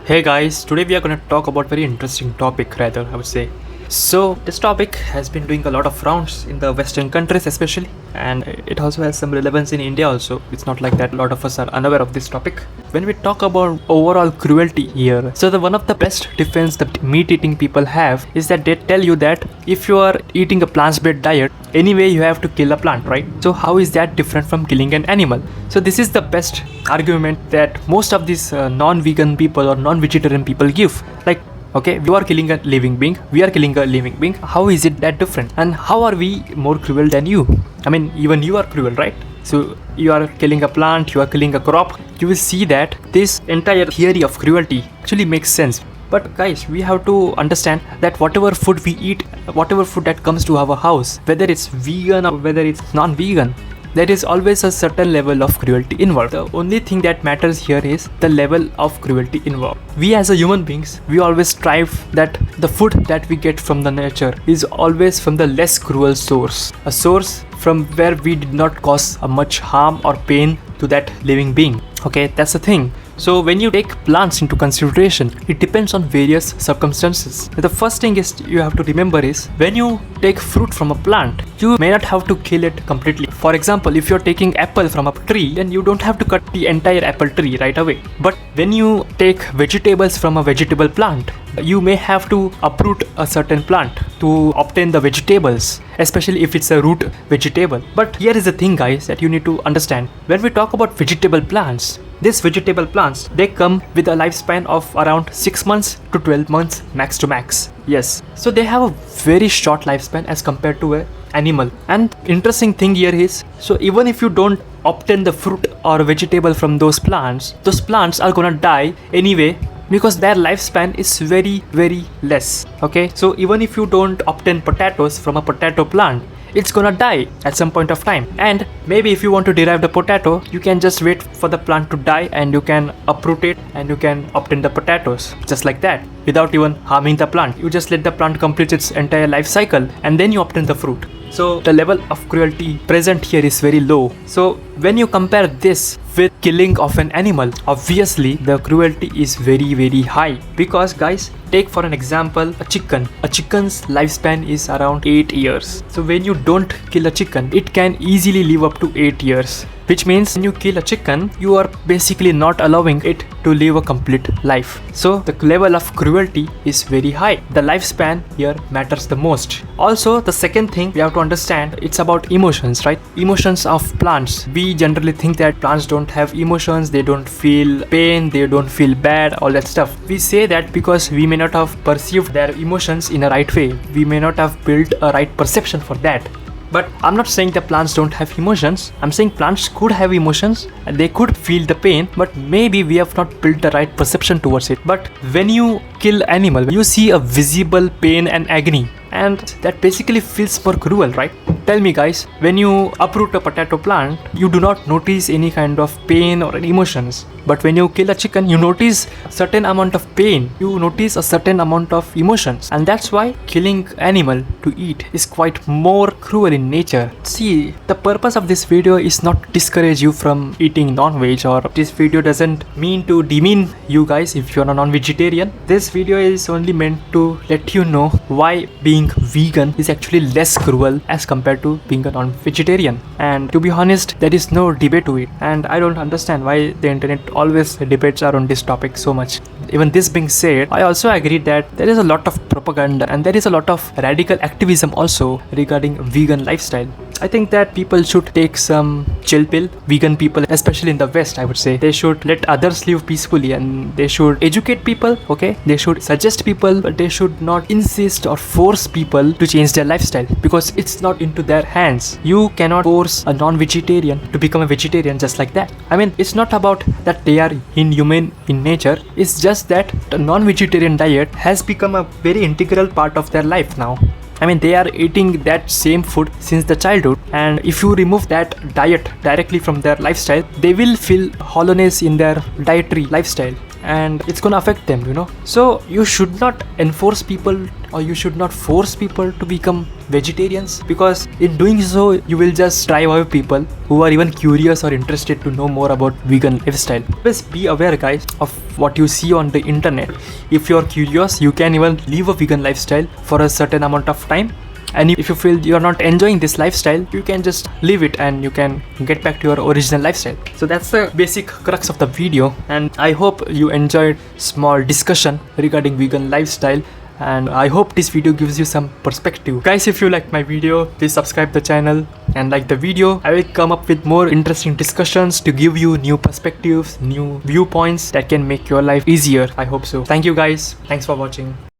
Hey guys, today we are going to talk about very interesting topic rather, I would say. So this topic has been doing a lot of rounds in the Western countries especially, and it also has some relevance in India also. It's not like that a lot of us are unaware of this topic. When we talk about overall cruelty here, so one of the best defense that meat eating people have is that they tell you that if you are eating a plant-based diet, anyway you have to kill a plant, right? So how is that different from killing an animal? So this is the best argument that most of these non-vegan people or non-vegetarian people give. Like, okay, you are killing a living being, we are killing a living being. How is it that different? And how are we more cruel than you? I mean, even you are cruel, right? So you are killing a plant, you are killing a crop. You will see that this entire theory of cruelty actually makes sense. But guys, we have to understand that whatever food we eat, whatever food that comes to our house, whether it's vegan or whether it's non-vegan, there is always a certain level of cruelty involved. The only thing that matters here is the level of cruelty involved. We as a human beings, we always strive that the food that we get from the nature is always from the less cruel source. A source from where we did not cause a much harm or pain to that living being. Okay, that's the thing. So when you take plants into consideration, it depends on various circumstances. The first thing is you have to remember is when you take fruit from a plant, you may not have to kill it completely. For example, if you're taking apple from a tree, then you don't have to cut the entire apple tree right away. But when you take vegetables from a vegetable plant, you may have to uproot a certain plant to obtain the vegetables, especially if it's a root vegetable. But here is the thing, guys, that you need to understand. When we talk about vegetable plants, these vegetable plants, they come with a lifespan of around 6 months to 12 months max to max. Yes, so they have a very short lifespan as compared to an animal. And interesting thing here is, so even if you don't obtain the fruit or vegetable from those plants are gonna die anyway, because their lifespan is very less. Okay, so even if you don't obtain potatoes from a potato plant, it's gonna die at some point of time. And maybe if you want to derive the potato, you can just wait for the plant to die and you can uproot it and you can obtain the potatoes just like that without even harming the plant. You just let the plant complete its entire life cycle and then you obtain the fruit. So the level of cruelty present here is very low. So when you compare this with killing of an animal, obviously the cruelty is very high. Because guys, take for an example a chicken. A chicken's lifespan is around 8 years. So when you don't kill a chicken, it can easily live up to 8 years. Which means when you kill a chicken, you are basically not allowing it to live a complete life. So the level of cruelty is very high. The lifespan here matters the most. Also, the second thing we have to understand, it's about emotions, right? Emotions of plants. We generally think that plants don't have emotions, they don't feel pain, they don't feel bad, all that stuff. We say that because we may not have perceived their emotions in a right way. We may not have built a right perception for that. But I'm not saying that plants don't have emotions. I'm saying plants could have emotions and they could feel the pain, but maybe we have not built the right perception towards it. But when you kill animal, you see a visible pain and agony, and that basically feels more cruel, right? Tell me guys, when you uproot a potato plant, you do not notice any kind of pain or emotions. But when you kill a chicken, you notice a certain amount of pain, you notice a certain amount of emotions. And that's why killing animal to eat is quite more cruel in nature. See, the purpose of this video is not to discourage you from eating non-veg, or this video doesn't mean to demean you guys if you're a non-vegetarian. This video is only meant to let you know why being vegan is actually less cruel as compared to being a non-vegetarian. And to be honest, there is no debate to it, and I don't understand why the internet always debates around this topic so much. Even this being said, I also agree that there is a lot of propaganda and there is a lot of radical activism also regarding vegan lifestyle. I think that people should take some chill pill. Vegan people, especially in the West, I would say, they should let others live peacefully and they should educate people, okay? They should suggest people, but they should not insist or force people to change their lifestyle, because it's not into their hands. You cannot force a non-vegetarian to become a vegetarian just like that. I mean, it's not about that they are inhumane in nature. It's just that the non-vegetarian diet has become a very integral part of their life now. I mean, they are eating that same food since the childhood, and if you remove that diet directly from their lifestyle, they will feel hollowness in their dietary lifestyle. and it's gonna affect them, you know. So you should not enforce people, or you should not force people to become vegetarians, because in doing so you will just drive away people who are even curious or interested to know more about vegan lifestyle. Just be aware, guys, of what you see on the internet. If you're curious, you can even live a vegan lifestyle for a certain amount of time, and if you feel you're not enjoying this lifestyle, you can just leave it and you can get back to your original lifestyle. So that's the basic crux of the video, and I hope you enjoyed small discussion regarding vegan lifestyle, and I hope this video gives you some perspective. Guys, if you like my video, please subscribe the channel and like the video. I will come up with more interesting discussions to give you new perspectives, new viewpoints that can make your life easier. I hope so. Thank you guys. Thanks for watching.